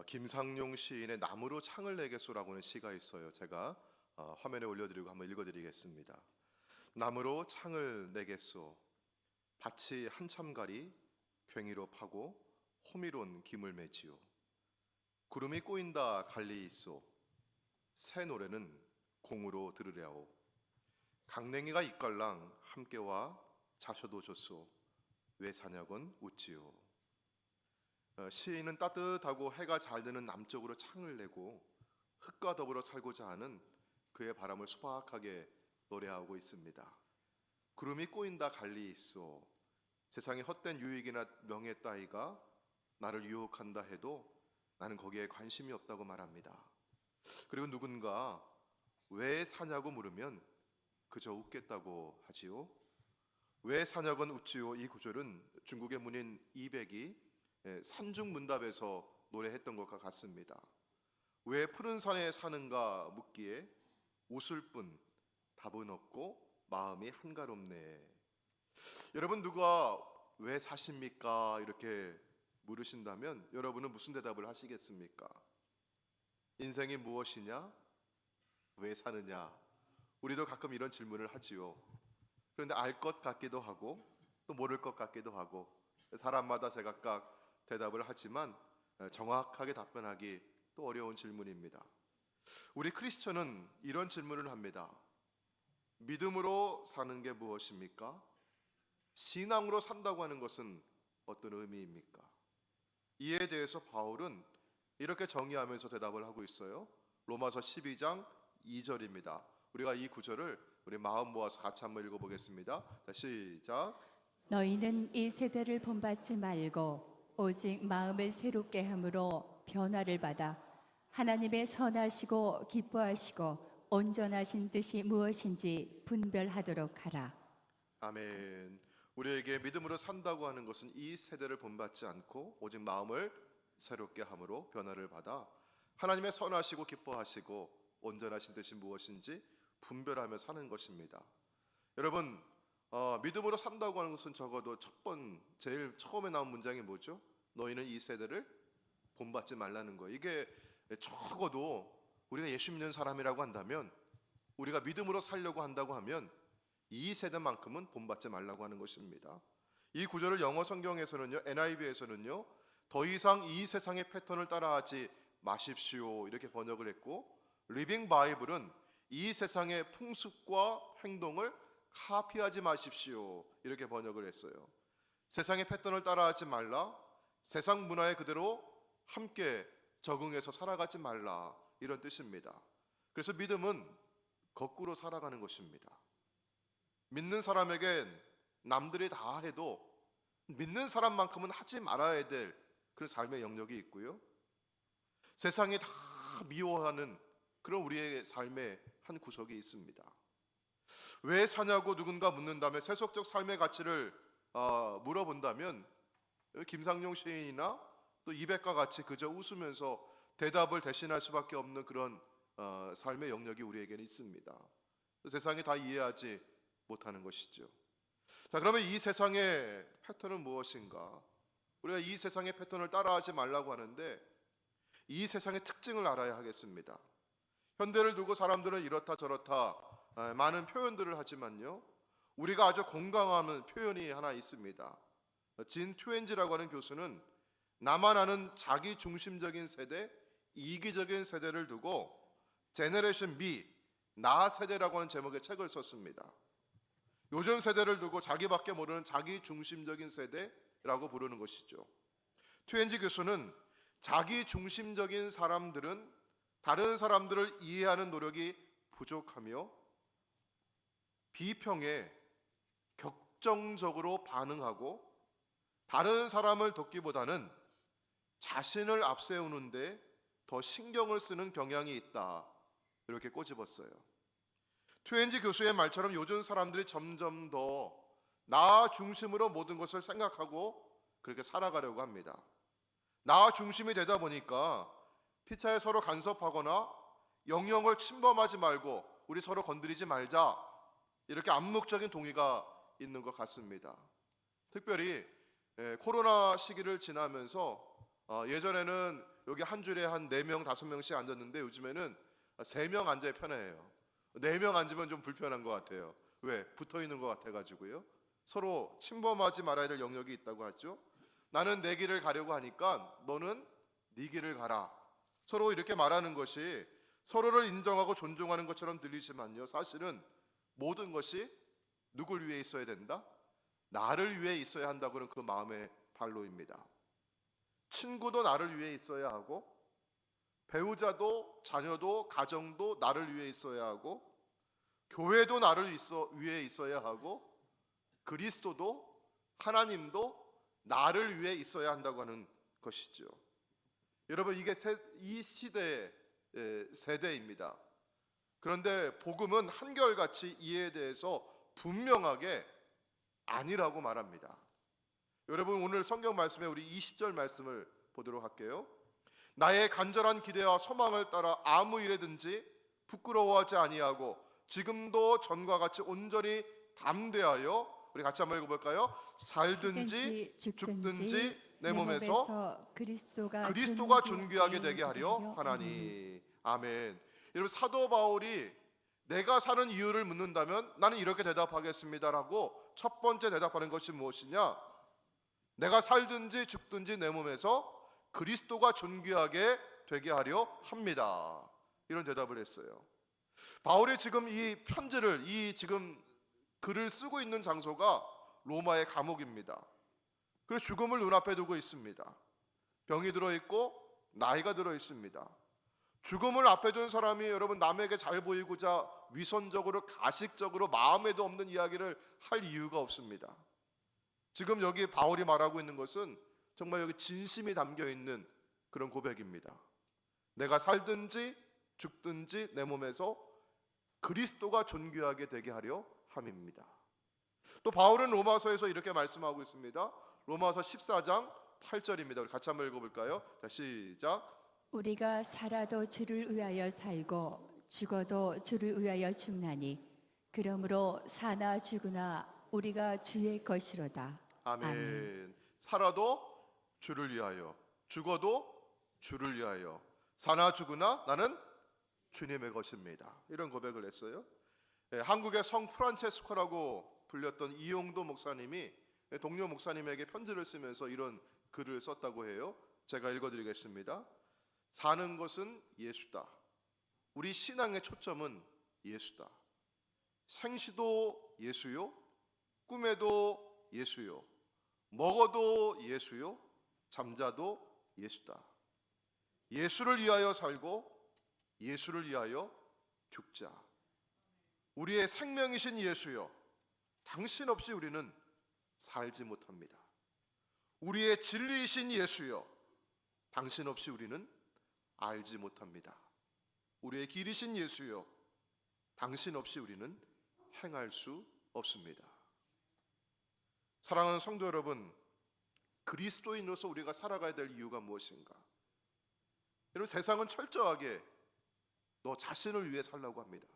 김상용 시인의 나무로 창을 내겠소라고는 시가 있어요. 제가 화면에 올려드리고 한번 읽어드리겠습니다. 나무로 창을 내겠소, 밭이 한참가리 괭이로 파고 호미론 김을 매지요. 구름이 꼬인다 갈리 있소, 새 노래는 공으로 들으랴오. 강냉이가 이깔랑 함께와 자셔도 좋소, 왜 사냐건 웃지요. 시인은 따뜻하고 해가 잘 드는 남쪽으로 창을 내고 흙과 더불어 살고자 하는 그의 바람을 소박하게 노래하고 있습니다. 구름이 꼬인다 갈리 있어, 세상에 헛된 유익이나 명예 따위가 나를 유혹한다 해도 나는 거기에 관심이 없다고 말합니다. 그리고 누군가 왜 사냐고 물으면 그저 웃겠다고 하지요. 왜 사냐건 웃지요. 이 구절은 중국의 문인 이백이 산중문답에서 노래했던 것과 같습니다. 왜 푸른 산에 사는가 묻기에 웃을 뿐 답은 없고 마음이 한가롭네. 여러분, 누가 왜 사십니까? 이렇게 물으신다면 여러분은 무슨 대답을 하시겠습니까? 인생이 무엇이냐? 왜 사느냐? 우리도 가끔 이런 질문을 하지요. 그런데 알 것 같기도 하고 또 모를 것 같기도 하고 사람마다 제각각 대답을 하지만 정확하게 답변하기 또 어려운 질문입니다. 우리 크리스천은 이런 질문을 합니다. 믿음으로 사는 게 무엇입니까? 신앙으로 산다고 하는 것은 어떤 의미입니까? 이에 대해서 바울은 이렇게 정의하면서 대답을 하고 있어요. 로마서 12장 2절입니다. 우리가 이 구절을 우리 마음 모아서 같이 한번 읽어보겠습니다. 자, 시작. 너희는 이 세대를 본받지 말고 오직 마음을 새롭게 함으로 변화를 받아 하나님의 선하시고 기뻐하시고 온전하신 뜻이 무엇인지 분별하도록 하라. 아멘. 우리에게 믿음으로 산다고 하는 것은 이 세대를 본받지 않고 오직 마음을 새롭게 함으로 변화를 받아 하나님의 선하시고 기뻐하시고 온전하신 뜻이 무엇인지 분별하며 사는 것입니다. 여러분, 믿음으로 산다고 하는 것은 적어도 제일 처음에 나온 문장이 뭐죠? 너희는 이 세대를 본받지 말라는 거예요. 이게 적어도 우리가 예수 믿는 사람이라고 한다면, 우리가 믿음으로 살려고 한다고 하면 이 세대만큼은 본받지 말라고 하는 것입니다. 이 구절을 영어 성경에서는요, NIV에서는요, 더 이상 이 세상의 패턴을 따라하지 마십시오 이렇게 번역을 했고, 리빙 바이블은 이 세상의 풍습과 행동을 카피하지 마십시오 이렇게 번역을 했어요. 세상의 패턴을 따라하지 말라, 세상 문화에 그대로 함께 적응해서 살아가지 말라, 이런 뜻입니다. 그래서 믿음은 거꾸로 살아가는 것입니다. 믿는 사람에겐 남들이 다 해도 믿는 사람만큼은 하지 말아야 될 그런 삶의 영역이 있고요, 세상이 다 미워하는 그런 우리의 삶의 한 구석이 있습니다. 왜 사냐고 누군가 묻는다면, 세속적 삶의 가치를 물어본다면 김상용 시인이나 또 이백과 같이 그저 웃으면서 대답을 대신할 수밖에 없는 그런 삶의 영역이 우리에게는 있습니다. 세상이 다 이해하지 못하는 것이죠. 자, 그러면 이 세상의 패턴은 무엇인가? 우리가 이 세상의 패턴을 따라하지 말라고 하는데 이 세상의 특징을 알아야 하겠습니다. 현대를 두고 사람들은 이렇다 저렇다 많은 표현들을 하지만요, 우리가 아주 공감하는 표현이 하나 있습니다. 진 트웬지라고 하는 교수는 나만 아는 자기 중심적인 세대, 이기적인 세대를 두고 제너레이션 미, 나 세대라고 하는 제목의 책을 썼습니다. 요즘 세대를 두고 자기밖에 모르는 자기 중심적인 세대라고 부르는 것이죠. 트웬지 교수는 자기 중심적인 사람들은 다른 사람들을 이해하는 노력이 부족하며 비평에 격정적으로 반응하고 다른 사람을 돕기보다는 자신을 앞세우는데 더 신경을 쓰는 경향이 있다, 이렇게 꼬집었어요. 트웬지 교수의 말처럼 요즘 사람들이 점점 더 나 중심으로 모든 것을 생각하고 그렇게 살아가려고 합니다. 나 중심이 되다 보니까 피차에 서로 간섭하거나 영역을 침범하지 말고 우리 서로 건드리지 말자, 이렇게 암묵적인 동의가 있는 것 같습니다. 특별히 코로나 시기를 지나면서 예전에는 여기 한 줄에 한 4명, 5명씩 앉았는데 요즘에는 3명 앉아야 편해요. 4명 앉으면 좀 불편한 것 같아요. 왜? 붙어 있는 것 같아가지고요. 서로 침범하지 말아야 될 영역이 있다고 하죠. 나는 내 길을 가려고 하니까 너는 네 길을 가라. 서로 이렇게 말하는 것이 서로를 인정하고 존중하는 것처럼 들리지만요, 사실은 모든 것이 누굴 위해 있어야 된다? 나를 위해 있어야 한다고는 그 마음의 반로입니다. 친구도 나를 위해 있어야 하고, 배우자도 자녀도 가정도 나를 위해 있어야 하고, 교회도 나를 위해 있어야 하고, 그리스도도 하나님도 나를 위해 있어야 한다고 하는 것이죠. 여러분, 이게 이 시대의 세대입니다. 그런데 복음은 한결같이 이에 대해서 분명하게 아니라고 말합니다. 여러분, 오늘 성경 말씀에 우리 20절 말씀을 보도록 할게요. 나의 간절한 기대와 소망을 따라 아무 일에든지 부끄러워하지 아니하고 지금도 전과 같이 온전히 담대하여, 우리 같이 한번 읽어볼까요? 살든지 죽든지 내 몸에서 그리스도가 존귀하게 되게 하려 하나니. 아멘. 여러분, 사도 바울이 내가 사는 이유를 묻는다면 나는 이렇게 대답하겠습니다라고 첫 번째 대답하는 것이 무엇이냐? 내가 살든지 죽든지 내 몸에서 그리스도가 존귀하게 되게 하려 합니다. 이런 대답을 했어요. 바울이 지금 이 편지를, 이 지금 글을 쓰고 있는 장소가 로마의 감옥입니다. 그래서 죽음을 눈앞에 두고 있습니다. 병이 들어있고 나이가 들어있습니다. 죽음을 앞에 둔 사람이 여러분 남에게 잘 보이고자 위선적으로 가식적으로 마음에도 없는 이야기를 할 이유가 없습니다. 지금 여기 바울이 말하고 있는 것은 정말 여기 진심이 담겨 있는 그런 고백입니다. 내가 살든지 죽든지 내 몸에서 그리스도가 존귀하게 되게 하려 함입니다. 또 바울은 로마서에서 이렇게 말씀하고 있습니다. 로마서 14장 8절입니다. 우리 같이 한번 읽어볼까요? 자, 시작. 우리가 살아도 주를 위하여 살고 죽어도 주를 위하여 죽나니 그러므로 사나 죽으나 우리가 주의 것이로다. 아멘. 아멘. 살아도 주를 위하여, 죽어도 주를 위하여, 사나 죽으나 나는 주님의 것입니다. 이런 고백을 했어요. 한국의 성 프란체스코라고 불렸던 이용도 목사님이 동료 목사님에게 편지를 쓰면서 이런 글을 썼다고 해요. 제가 읽어드리겠습니다. 사는 것은 예수다. 우리 신앙의 초점은 예수다. 생시도 예수요, 꿈에도 예수요, 먹어도 예수요, 잠자도 예수다. 예수를 위하여 살고 예수를 위하여 죽자. 우리의 생명이신 예수요, 당신 없이 우리는 살지 못합니다. 우리의 진리이신 예수요, 당신 없이 우리는 알지 못합니다. 우리의 길이신 예수요, 당신 없이 우리는 행할 수 없습니다. 사랑하는 성도 여러분, 그리스도인으로서 우리가 살아가야 될 이유가 무엇인가? 여러분, 세상은 철저하게 너 자신을 위해 살라고 합니다.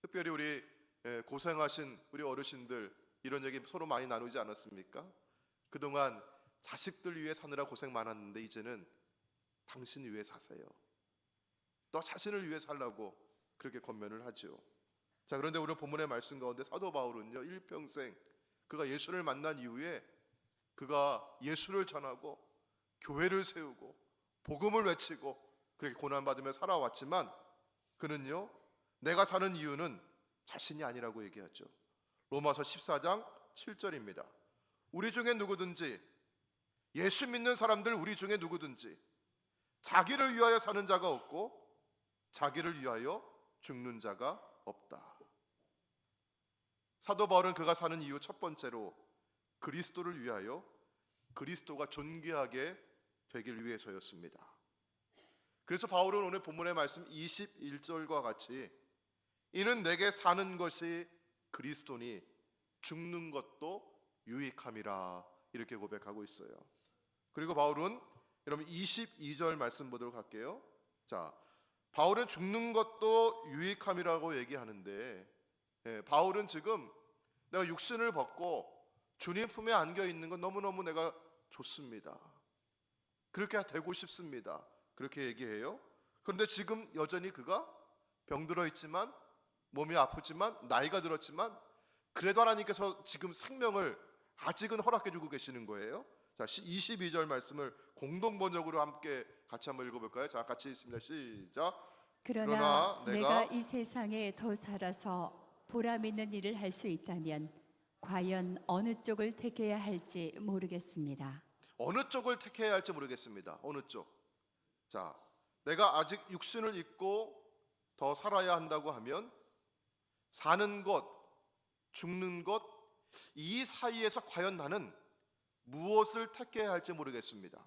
특별히 우리 고생하신 우리 어르신들 이런 얘기 서로 많이 나누지 않았습니까? 그동안 자식들 위해 사느라 고생 많았는데 이제는 당신 위해 사세요. 너 자신을 위해 살라고 그렇게 권면을 하죠. 자, 그런데 오늘 본문의 말씀 가운데 사도 바울은요, 일평생 그가 예수를 만난 이후에 그가 예수를 전하고 교회를 세우고 복음을 외치고 그렇게 고난받으며 살아왔지만 그는요, 내가 사는 이유는 자신이 아니라고 얘기하죠. 로마서 14장 7절입니다. 우리 중에 누구든지, 예수 믿는 사람들 우리 중에 누구든지 자기를 위하여 사는 자가 없고 자기를 위하여 죽는 자가 없다. 사도 바울은 그가 사는 이유 첫 번째로 그리스도를 위하여, 그리스도가 존귀하게 되길 위해서였습니다. 그래서 바울은 오늘 본문의 말씀 21절과 같이 이는 내게 사는 것이 그리스도니 죽는 것도 유익함이라 이렇게 고백하고 있어요. 그리고 바울은 여러분 22절 말씀 보도록 할게요. 자, 바울은 죽는 것도 유익함이라고 얘기하는데 바울은 지금 내가 육신을 벗고 주님 품에 안겨 있는 건 너무너무 내가 좋습니다. 그렇게 되고 싶습니다. 그렇게 얘기해요. 그런데 지금 여전히 그가 병들어 있지만, 몸이 아프지만, 나이가 들었지만, 그래도 하나님께서 지금 생명을 아직은 허락해 주고 계시는 거예요. 자, 22절 말씀을 공동 번역으로 함께 같이 한번 읽어볼까요? 자, 같이 읽습니다. 시작. 그러나 내가 이 세상에 더 살아서 보람 있는 일을 할 수 있다면 과연 어느 쪽을 택해야 할지 모르겠습니다. 어느 쪽을 택해야 할지 모르겠습니다. 어느 쪽? 자, 내가 아직 육신을 입고 더 살아야 한다고 하면 사는 것, 죽는 것, 이 사이에서 과연 나는 무엇을 택해야 할지 모르겠습니다.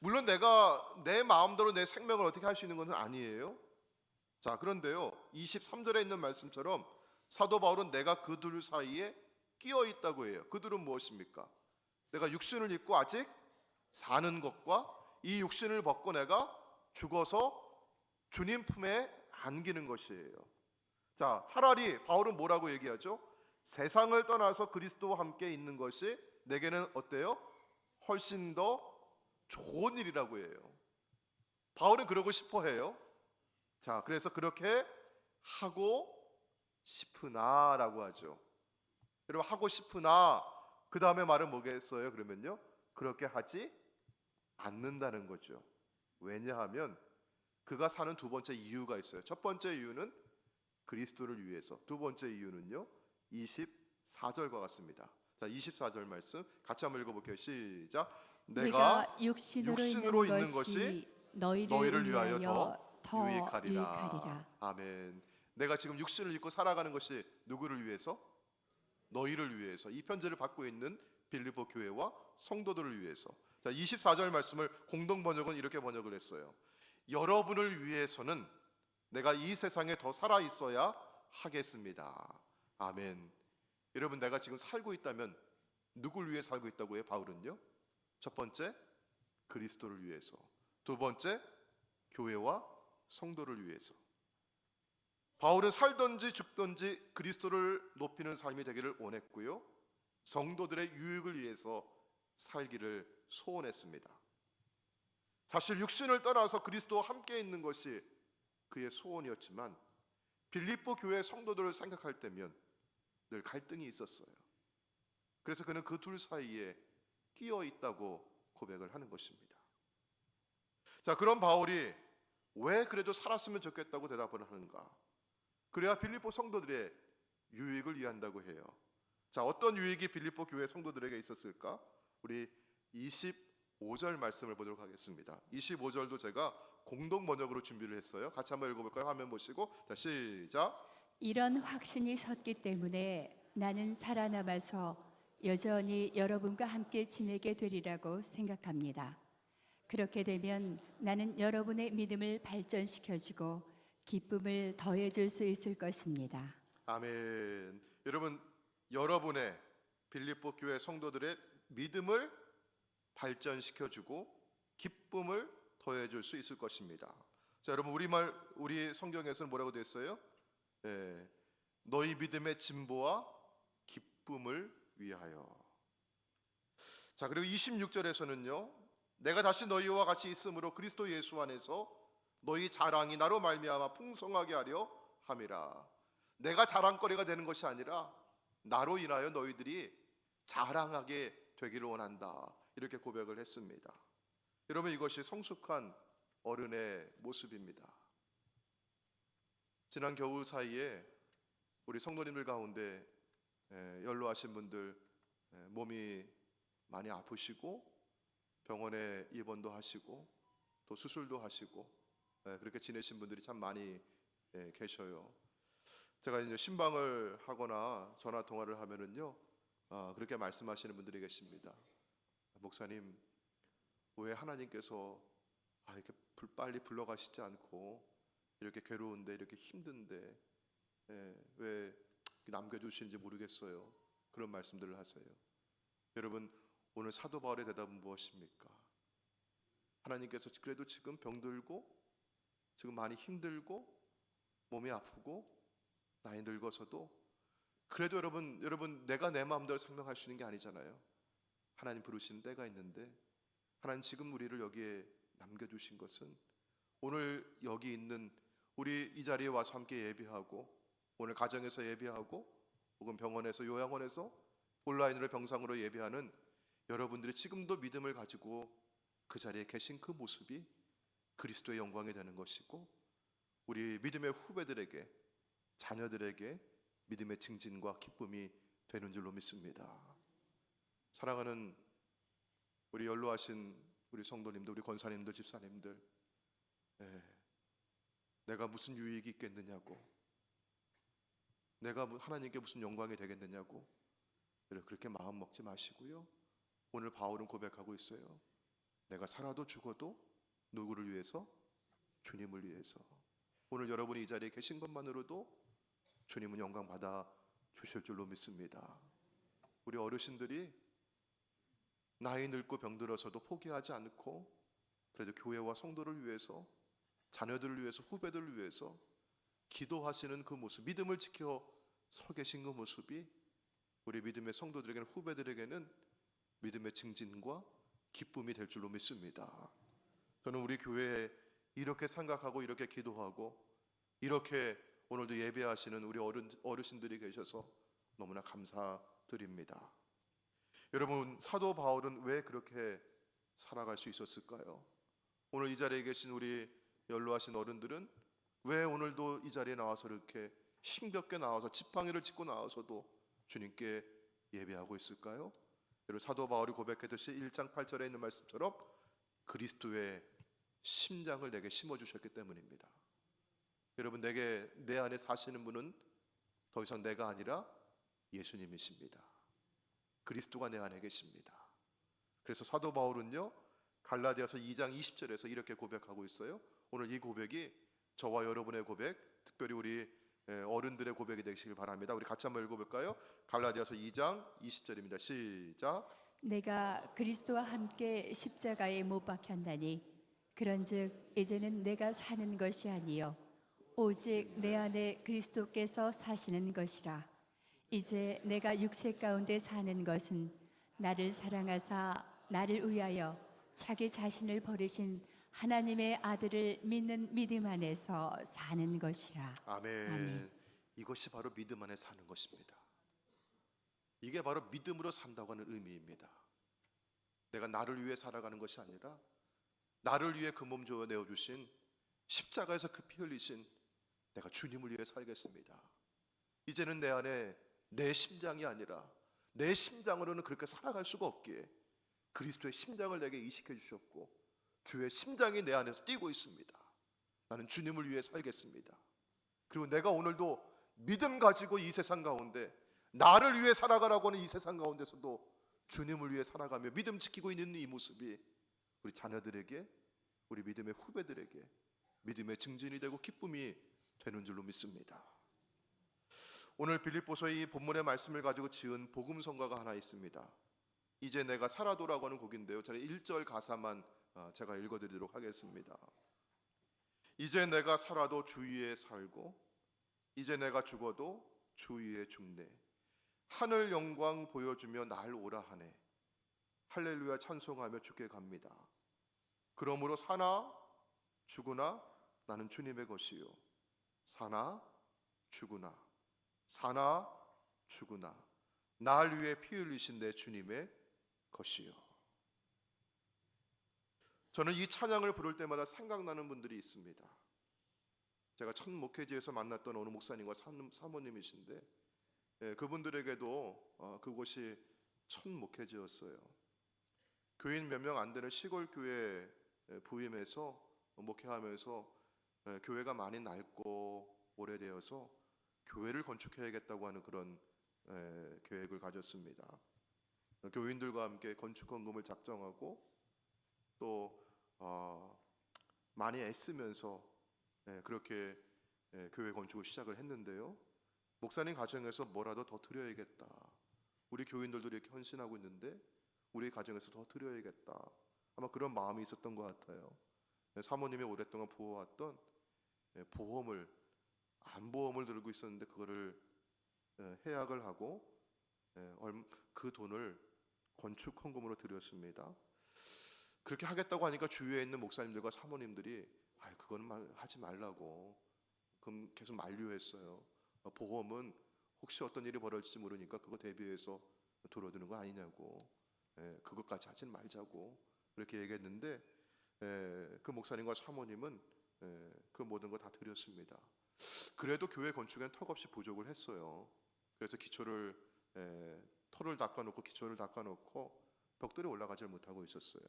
물론 내가 내 마음대로 내 생명을 어떻게 할 수 있는 것은 아니에요. 자, 그런데요, 23절에 있는 말씀처럼 사도 바울은 내가 그 둘 사이에 끼어 있다고 해요. 그 둘은 무엇입니까? 내가 육신을 입고 아직 사는 것과 이 육신을 벗고 내가 죽어서 주님 품에 안기는 것이에요. 자, 차라리 바울은 뭐라고 얘기하죠? 세상을 떠나서 그리스도와 함께 있는 것이 내게는 어때요? 훨씬 더 좋은 일이라고 해요. 바울은 그러고 싶어 해요. 자, 그래서 그렇게 하고 싶으나 라고 하죠. 여러분, 하고 싶으나 그 다음에 말은 뭐겠어요? 그러면요, 그렇게 하지 않는다는 거죠. 왜냐하면 그가 사는 두 번째 이유가 있어요. 첫 번째 이유는 그리스도를 위해서, 두 번째 이유는요 24절과 같습니다. 자, 24절 말씀 같이 한번 읽어볼게요. 시작. 내가 육신으로 있는 것이 너희를 위하여 더 유익하리라. 유익하리라. 아멘. 내가 지금 육신을 입고 살아가는 것이 누구를 위해서? 너희를 위해서. 이 편지를 받고 있는 빌립보 교회와 성도들을 위해서. 자, 24절 말씀을 공동 번역은 이렇게 번역을 했어요. 여러분을 위해서는 내가 이 세상에 더 살아 있어야 하겠습니다. 아멘. 여러분, 내가 지금 살고 있다면 누굴 위해 살고 있다고 해요? 바울은요, 첫 번째 그리스도를 위해서, 두 번째 교회와 성도를 위해서. 바울은 살든지 죽든지 그리스도를 높이는 삶이 되기를 원했고요, 성도들의 유익을 위해서 살기를 소원했습니다. 사실 육신을 떠나서 그리스도와 함께 있는 것이 그의 소원이었지만 빌립보 교회 성도들을 생각할 때면 늘 갈등이 있었어요. 그래서 그는 그 둘 사이에 끼어 있다고 고백을 하는 것입니다. 자, 그럼 바울이 왜 그래도 살았으면 좋겠다고 대답을 하는가? 그래야 빌립보 성도들의 유익을 위한다고 해요. 자, 어떤 유익이 빌립보 교회 성도들에게 있었을까? 우리 25절 말씀을 보도록 하겠습니다. 25절도 제가 공동 번역으로 준비를 했어요. 같이 한번 읽어볼까요? 화면 보시고. 자, 시작. 이런 확신이 섰기 때문에 나는 살아남아서 여전히 여러분과 함께 지내게 되리라고 생각합니다. 그렇게 되면 나는 여러분의 믿음을 발전시켜주고 기쁨을 더해줄 수 있을 것입니다. 아멘. 여러분, 여러분의 빌립보 교회 성도들의 믿음을 발전시켜주고 기쁨을 더해줄 수 있을 것입니다. 자, 여러분, 우리 성경에서는 뭐라고 되어 있어요? 너희 믿음의 진보와 기쁨을 위하여. 자, 그리고 26절에서는요, 내가 다시 너희와 같이 있으므로 그리스도 예수 안에서 너희 자랑이 나로 말미암아 풍성하게 하려 함이라. 내가 자랑거리가 되는 것이 아니라 나로 인하여 너희들이 자랑하게 되기를 원한다. 이렇게 고백을 했습니다. 여러분, 이것이 성숙한 어른의 모습입니다. 지난 겨울 사이에 우리 성도님들 가운데 연로하신 분들, 몸이 많이 아프시고 병원에 입원도 하시고 또 수술도 하시고 그렇게 지내신 분들이 참 많이 계셔요. 제가 이제 신방을 하거나 전화 통화를 하면은요, 그렇게 말씀하시는 분들이 계십니다. 목사님, 왜 하나님께서 이렇게 빨리 불러가시지 않고 이렇게 괴로운데, 이렇게 힘든데 왜 남겨주시는지 모르겠어요. 그런 말씀들을 하세요. 여러분, 오늘 사도 바울의 대답은 무엇입니까? 하나님께서 그래도 지금 병들고 지금 많이 힘들고 몸이 아프고 나이 늙어서도 그래도 여러분 내가 내 마음대로 생명할 수 있는 게 아니잖아요. 하나님 부르시는 때가 있는데 하나님 지금 우리를 여기에 남겨주신 것은 오늘 여기 있는 우리 이 자리에 와서 함께 예배하고 오늘 가정에서 예배하고 혹은 병원에서 요양원에서 온라인으로 병상으로 예배하는 여러분들이 지금도 믿음을 가지고 그 자리에 계신 그 모습이 그리스도의 영광이 되는 것이고 우리 믿음의 후배들에게 자녀들에게 믿음의 증진과 기쁨이 되는 줄로 믿습니다. 사랑하는 우리 연로하신 우리 성도님들, 우리 권사님들, 집사님들, 내가 무슨 유익이 있겠느냐고, 내가 하나님께 무슨 영광이 되겠느냐고 그렇게 마음 먹지 마시고요. 오늘 바울은 고백하고 있어요. 내가 살아도 죽어도 누구를 위해서? 주님을 위해서. 오늘 여러분이 이 자리에 계신 것만으로도 주님은 영광 받아 주실 줄로 믿습니다. 우리 어르신들이 나이 늙고 병들어서도 포기하지 않고 그래도 교회와 성도를 위해서, 자녀들을 위해서, 후배들을 위해서 기도하시는 그 모습, 믿음을 지켜 서 계신 그 모습이 우리 믿음의 성도들에게는, 후배들에게는 믿음의 증진과 기쁨이 될 줄로 믿습니다. 저는 우리 교회에 이렇게 생각하고 이렇게 기도하고 이렇게 오늘도 예배하시는 우리 어르신들이 계셔서 너무나 감사드립니다. 여러분, 사도 바울은 왜 그렇게 살아갈 수 있었을까요? 오늘 이 자리에 계신 우리 연로하신 어른들은 왜 오늘도 이 자리에 나와서 이렇게 힘겹게 나와서 지팡이를 짚고 나와서도 주님께 예배하고 있을까요? 여러분, 사도 바울이 고백했듯이 1장 8절에 있는 말씀처럼 그리스도의 심장을 내게 심어주셨기 때문입니다. 여러분, 내 안에 사시는 분은 더 이상 내가 아니라 예수님이십니다. 그리스도가 내 안에 계십니다. 그래서 사도 바울은요, 갈라디아서 2장 20절에서 이렇게 고백하고 있어요. 오늘 이 고백이 저와 여러분의 고백, 특별히 우리 어른들의 고백이 되시길 바랍니다. 우리 같이 한번 읽어볼까요? 갈라디아서 2장 20절입니다. 시작. 내가 그리스도와 함께 십자가에 못 박혔나니 그런즉 이제는 내가 사는 것이 아니요 오직 내 안에 그리스도께서 사시는 것이라. 이제 내가 육체 가운데 사는 것은 나를 사랑하사 나를 위하여 자기 자신을 버리신 하나님의 아들을 믿는 믿음 안에서 사는 것이라. 아멘. 아멘. 이것이 바로 믿음 안에 사는 것입니다. 이게 바로 믿음으로 산다고 하는 의미입니다. 내가 나를 위해 살아가는 것이 아니라 나를 위해 그 몸 내어주신, 십자가에서 그 피 흘리신 내가 주님을 위해 살겠습니다. 이제는 내 안에 내 심장이 아니라 내 심장으로는 그렇게 살아갈 수가 없기에 그리스도의 심장을 내게 이식해 주셨고 주의 심장이 내 안에서 뛰고 있습니다. 나는 주님을 위해 살겠습니다. 그리고 내가 오늘도 믿음 가지고 이 세상 가운데 나를 위해 살아가라고 하는 이 세상 가운데서도 주님을 위해 살아가며 믿음 지키고 있는 이 모습이 우리 자녀들에게, 우리 믿음의 후배들에게 믿음의 증진이 되고 기쁨이 되는 줄로 믿습니다. 오늘 빌립보서의 이 본문의 말씀을 가지고 지은 복음성가가 하나 있습니다. 이제 내가 살아도라고 하는 곡인데요, 제가 1절 가사만 제가 읽어드리도록 하겠습니다. 이제 내가 살아도 주 위에 살고 이제 내가 죽어도 주 위에 죽네. 하늘 영광 보여주며 날 오라 하네. 할렐루야 찬송하며 주께 갑니다. 그러므로 사나 죽으나 나는 주님의 것이요 사나 죽으나 사나 죽으나 날 위해 피 흘리신 내 주님의 것이요. 저는 이 찬양을 부를 때마다 생각나는 분들이 있습니다. 제가 첫 목회지에서 만났던 어느 목사님과 사모님이신데 그분들에게도 그곳이 첫 목회지였어요. 교인 몇 명 안 되는 시골 교회 부임해서 목회하면서 교회가 많이 낡고 오래되어서 교회를 건축해야겠다고 하는 그런 계획을 가졌습니다. 교인들과 함께 건축 헌금을 작정하고 또 많이 애쓰면서 그렇게 교회 건축을 시작을 했는데요, 목사님 가정에서 뭐라도 더 드려야겠다, 우리 교인들도 이렇게 헌신하고 있는데 우리 가정에서 더 드려야겠다, 아마 그런 마음이 있었던 것 같아요. 사모님이 오랫동안 부어왔던 안보험을 들고 있었는데 그거를 해약을 하고 그 돈을 건축 헌금으로 드렸습니다. 그렇게 하겠다고 하니까 주위에 있는 목사님들과 사모님들이 그거는 하지 말라고 그럼 계속 만류했어요. 보험은 혹시 어떤 일이 벌어질지 모르니까 그거 대비해서 들어두는 거 아니냐고, 그것까지 하진 말자고 그렇게 얘기했는데, 그 목사님과 사모님은 그 모든 거 다 드렸습니다. 그래도 교회 건축엔 턱없이 부족을 했어요. 그래서 기초를 털을 닦아놓고 기초를 닦아놓고 벽돌이 올라가질 못하고 있었어요.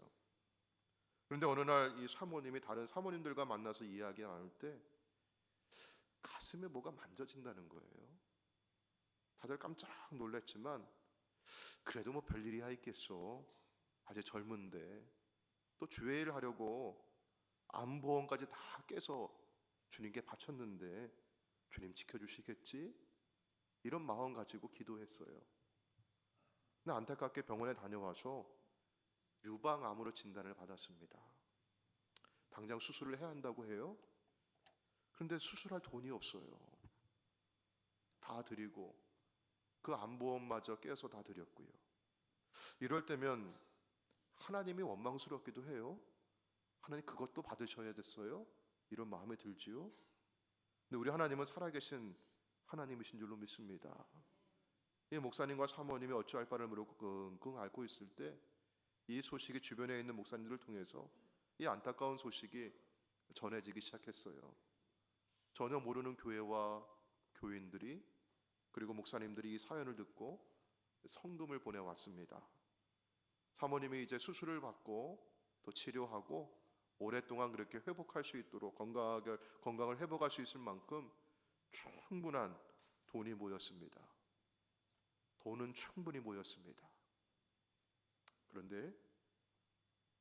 그런데 어느 날 이 사모님이 다른 사모님들과 만나서 이야기 나눌 때 가슴에 뭐가 만져진다는 거예요. 다들 깜짝 놀랐지만 그래도 뭐 별일이야 있겠어, 아직 젊은데 또 주회일 하려고 암보험까지 다 깨서 주님께 바쳤는데 주님 지켜주시겠지? 이런 마음 가지고 기도했어요. 근데 안타깝게 병원에 다녀와서 유방암으로 진단을 받았습니다. 당장 수술을 해야 한다고 해요. 그런데 수술할 돈이 없어요. 다 드리고 그 암보험마저 깨서 다 드렸고요. 이럴 때면 하나님이 원망스럽기도 해요. 하나님 그것도 받으셔야 됐어요? 이런 마음이 들지요. 근데 우리 하나님은 살아계신 하나님이신 줄로 믿습니다. 이 목사님과 사모님이 어찌할 바를 모르고 끙끙 앓고 있을 때 이 소식이 주변에 있는 목사님들을 통해서 이 안타까운 소식이 전해지기 시작했어요. 전혀 모르는 교회와 교인들이 그리고 목사님들이 이 사연을 듣고 성금을 보내왔습니다. 사모님이 이제 수술을 받고 또 치료하고 오랫동안 그렇게 회복할 수 있도록 건강을 회복할 수 있을 만큼 충분한 돈이 모였습니다. 돈은 충분히 모였습니다. 그런데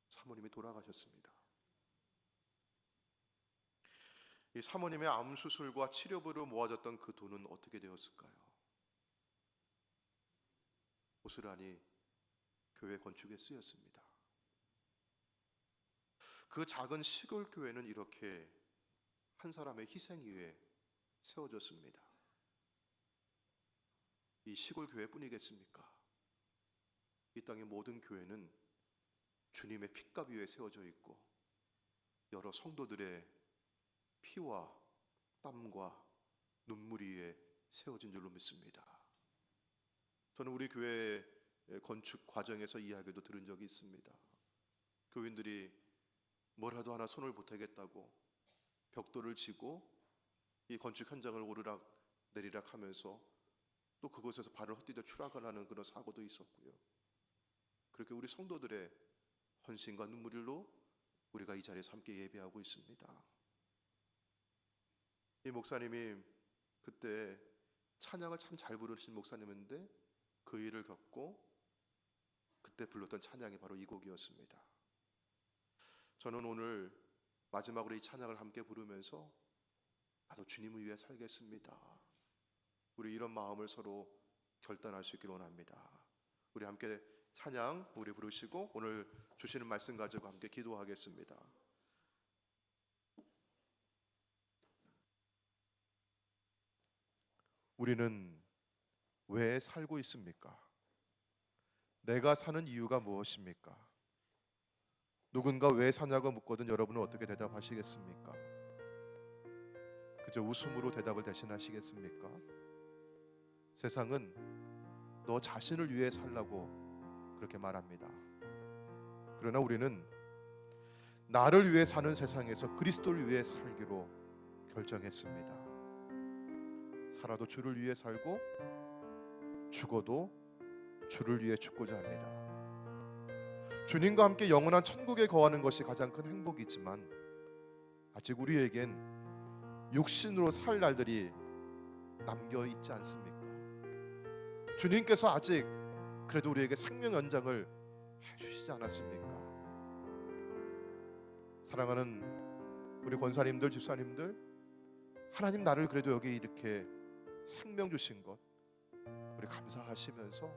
사모님이 돌아가셨습니다. 이 사모님의 암 수술과 치료비로 모아졌던 그 돈은 어떻게 되었을까요? 고스란히 교회 건축에 쓰였습니다. 그 작은 시골 교회는 이렇게 한 사람의 희생 위에 세워졌습니다. 이 시골 교회뿐이겠습니까? 이 땅의 모든 교회는 주님의 핏값 위에 세워져 있고 여러 성도들의 피와 땀과 눈물 위에 세워진 줄로 믿습니다. 저는 우리 교회 건축 과정에서 이야기도 들은 적이 있습니다. 교인들이 뭐라도 하나 손을 보태겠다고 벽돌을 지고 이 건축 현장을 오르락 내리락 하면서 또 그곳에서 발을 헛디뎌 추락을 하는 그런 사고도 있었고요. 그렇게 우리 성도들의 헌신과 눈물로 우리가 이 자리에서 함께 예배하고 있습니다. 이 목사님이 그때 찬양을 참 잘 부르신 목사님인데 그 일을 겪고 그때 불렀던 찬양이 바로 이 곡이었습니다. 저는 오늘 마지막으로 이 찬양을 함께 부르면서 나도 주님을 위해 살겠습니다. 우리 이런 마음을 서로 결단할 수 있기를 원합니다. 우리 함께 찬양 우리 부르시고 오늘 주시는 말씀 가지고 함께 기도하겠습니다. 우리는 왜 살고 있습니까? 내가 사는 이유가 무엇입니까? 누군가 왜 사냐고 묻거든 여러분은 어떻게 대답하시겠습니까? 그저 웃음으로 대답을 대신하시겠습니까? 세상은 너 자신을 위해 살라고 그렇게 말합니다. 그러나 우리는 나를 위해 사는 세상에서 그리스도를 위해 살기로 결정했습니다. 살아도 주를 위해 살고 죽어도 주를 위해 죽고자 합니다. 주님과 함께 영원한 천국에 거하는 것이 가장 큰 행복이지만 아직 우리에겐 육신으로 살 날들이 남겨 있지 않습니까? 주님께서 아직 그래도 우리에게 생명 연장을 해주시지 않았습니까? 사랑하는 우리 권사님들, 집사님들, 하나님 나를 그래도 여기 이렇게 생명 주신 것 우리 감사하시면서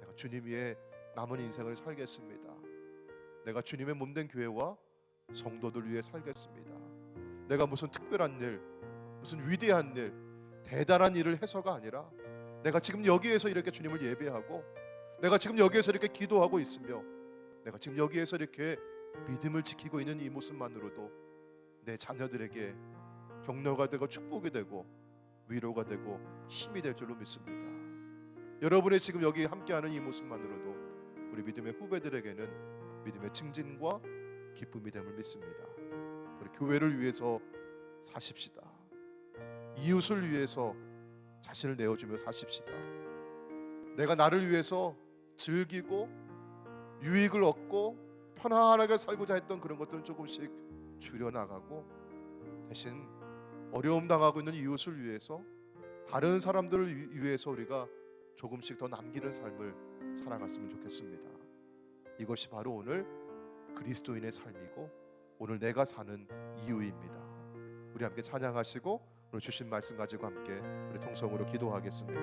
내가 주님 위해 남은 인생을 살겠습니다. 내가 주님의 몸된 교회와 성도들 위해 살겠습니다. 내가 무슨 특별한 일, 무슨 위대한 일, 대단한 일을 해서가 아니라 내가 지금 여기에서 이렇게 주님을 예배하고 내가 지금 여기에서 이렇게 기도하고 있으며 내가 지금 여기에서 이렇게 믿음을 지키고 있는 이 모습만으로도 내 자녀들에게 격려가 되고 축복이 되고 위로가 되고 힘이 될 줄로 믿습니다. 여러분의 지금 여기 함께하는 이 모습만으로도 우리 믿음의 후배들에게는 믿음의 증진과 기쁨이 됨을 믿습니다. 우리 교회를 위해서 사십시다. 이웃을 위해서 자신을 내어주며 사십시다. 내가 나를 위해서 즐기고 유익을 얻고 편안하게 살고자 했던 그런 것들은 조금씩 줄여나가고 대신 어려움 당하고 있는 이웃을 위해서 다른 사람들을 위해서 우리가 조금씩 더 남기는 삶을 살아갔으면 좋겠습니다. 이것이 바로 오늘 그리스도인의 삶이고 오늘 내가 사는 이유입니다. 우리 함께 찬양하시고 오늘 주신 말씀 가지고 함께 우리 통성으로 기도하겠습니다.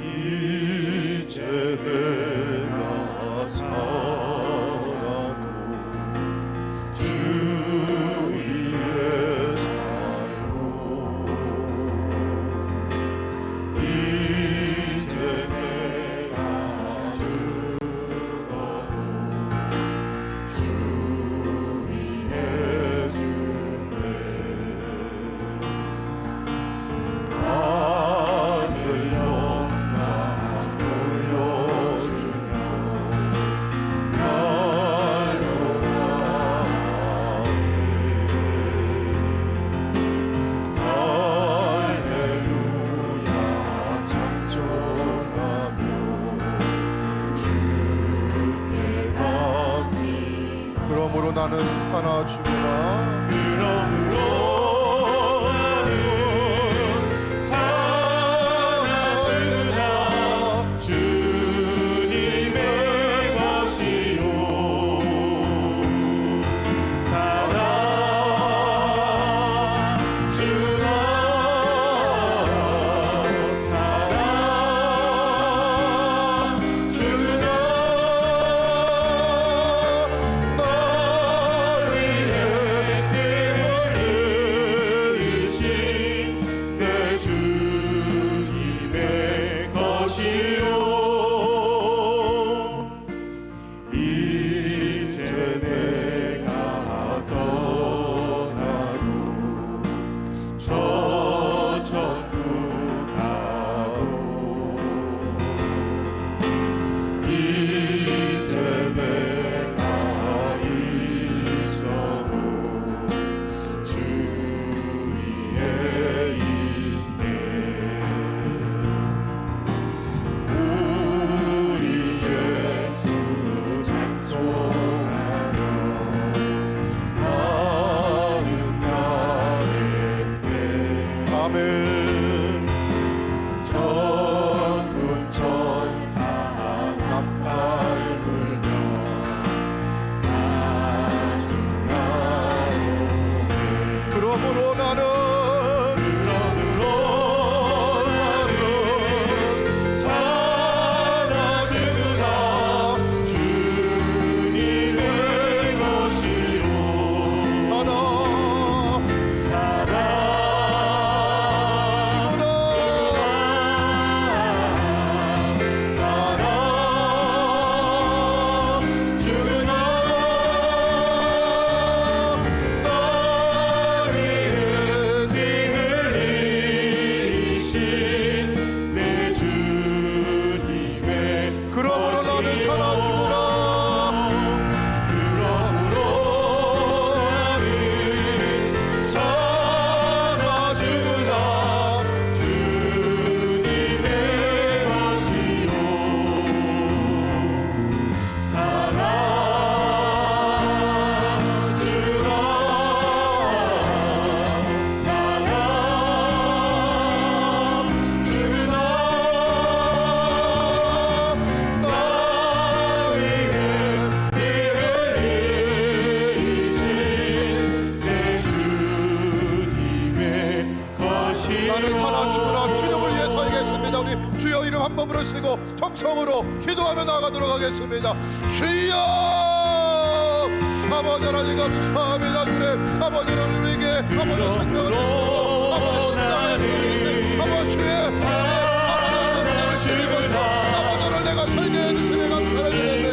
이제 내가 살아도 주 위에 살고 이제 내가 죽어도 주 위에 죽네 하늘 영광 보여주며 날로 할렐루야 찬송하며 주께 갑니다. 그러므로 나는 사나 죽으나 그러므로 나는 사나 죽으나 주님의 것이요 사나 죽으나 사나 죽으나 날 위해 피 흘리신 내 주님의 것이요 이제 내가 떠나도 저 천국 가고 이제 내가 있어도 주 위에 있네 우리 예수 찬송하며 나는 가겠네 아멘 천군 천사 나팔 불며 나중 나오네 그러므로 나는 살아 죽으나 주님의 것이요 살아 죽으나 살아 죽으나 날 위해 피 흘리신 내 주님의 그러므로 나는 살아 죽으나 그러므로 나는 살아 죽으나 주님의 것이요 살아 죽으나 살아 죽으나 날 위해 피 흘리신 내 주님의 것이요 나는 살아 죽으나 주님을 위해 살겠습니다. 우리 주여 이름 한 번 부르시고 통성으로 기도하며 나아가도록 하겠습니다. 주여 아버지 하나님 감사합니다. 주님 아버지는 우리에게 아버지 생명을 주시고 아버지 신앙 아버지 주의 아버지 힘입어서 아버지를 내가 살게 해주시니 감사를 드립니다.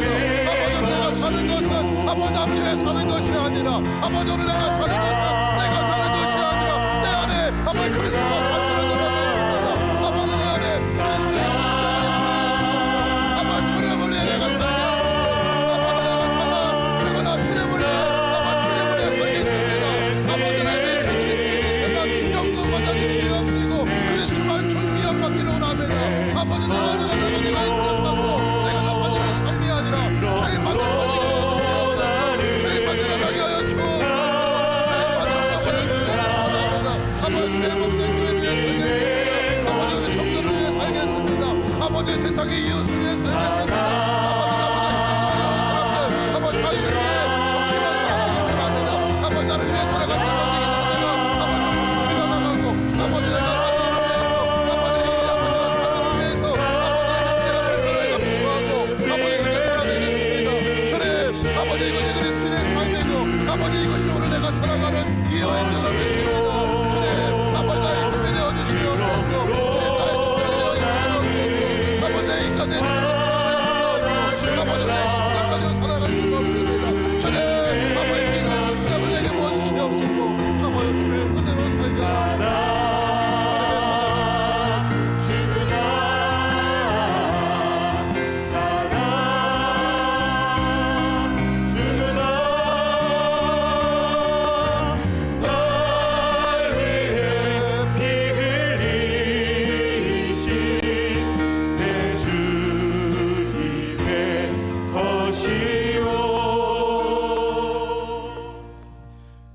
아버지를 내가 사는 것은 아버지 나를 위해 사는 것이 아니라 아버지를 내가 사는 것은 내가 사는 것이 아니라 내 안에 아버지 그리스도가 사시는 줄 믿습니다. 아버지 내 안에 그리스도의 십자가의 아버지 주님을 위해 내가 살게 하시고 아버지 내가 살아 죽어나 주님을 위해 아버지 주님을 위해 살게 하십니다. 아버지 내 인생 생각 영도 받아주시옵시고 그리스도만 존귀한 받기를 원합니다. 아버지 내가 인정받고 내가 나빠지는 삶이 아니라 주님 받는 받게 해주시옵소서. 주님 받으러 가게 하여 주옵소서. 주님 받으러 가게 하여 주옵소서. 아버지 주의 몸된 교회를 위해 살겠습니다. 아버지 우리 성도를 위해 살겠습니다. 아버지 세상의 이웃을 위해 살겠습니다. 아버지 자유를 위해 섬기며 살아가길 원합니다. 아버지 나를 위해 살아갔던 것들이 내가 아버지 죽여 나가고 아버지 내가 하나님을 위해서 아버지 사람을 위해서 아버지 내가 불편을 감수하고 아버지 그렇게 살아내겠습니다. 주님 아버지 이것이 그리스도의 삶이죠. 아버지 이것이 오늘 내가 살아가는 이유인 줄 믿습니다. 주님 아버지 나의 힘이 되어주시옵소서. 주님 나의 능력이 되어주시옵소서. 아버지 내 인간의 아버지 내 심장 가지고 살아갈 수가 없습니다. 주님 아버지 우리가 심장을 내게 모아주시옵소서. 아버지 주의 은혜로 살게 하옵소서.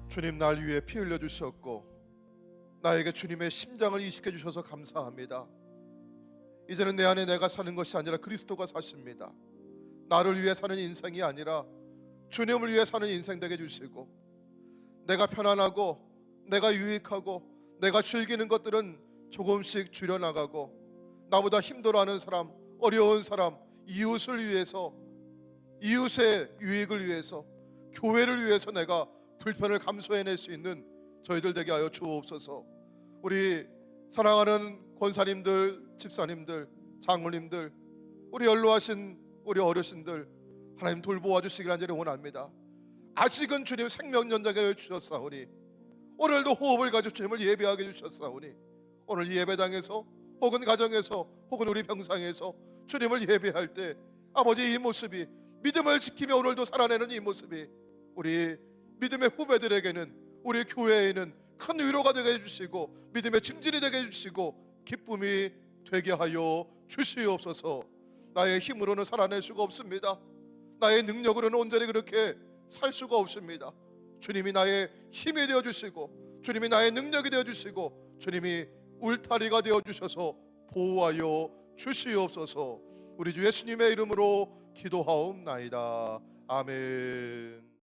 주님 날 위해 피 흘려 주셨고 나에게 주님의 심장을 이식해 주셔서 감사합니다. 이제는 내 안에 내가 사는 것이 아니라 그리스도가 사십니다. 나를 위해 사는 인생이 아니라 주님을 위해 사는 인생 되게 해주시고 내가 편안하고 내가 유익하고 내가 즐기는 것들은 조금씩 줄여나가고 나보다 힘들어하는 사람, 어려운 사람, 이웃을 위해서 이웃의 유익을 위해서 교회를 위해서 내가 불편을 감수해낼 수 있는 저희들 되게 하여 주옵소서. 우리 사랑하는 권사님들, 집사님들, 장로님들, 우리 연로하신 우리 어르신들 하나님 돌보아 주시길 간절히 원합니다. 아직은 주님 생명연장에 주셨사오니 오늘도 호흡을 가지고 주님을 예배하게 해주셨사오니 오늘 예배당에서 혹은 가정에서 혹은 우리 병상에서 주님을 예배할 때 아버지 이 모습이 믿음을 지키며 오늘도 살아내는 이 모습이 우리 믿음의 후배들에게는 우리 교회에는 큰 위로가 되게 해주시고 믿음의 증진이 되게 해주시고 기쁨이 되게 하여 주시옵소서. 나의 힘으로는 살아낼 수가 없습니다. 나의 능력으로는 온전히 그렇게 살 수가 없습니다. 주님이 나의 힘이 되어주시고 주님이 나의 능력이 되어주시고 주님이 울타리가 되어주셔서 보호하여 주시옵소서. 우리 주 예수님의 이름으로 기도하옵나이다. 아멘.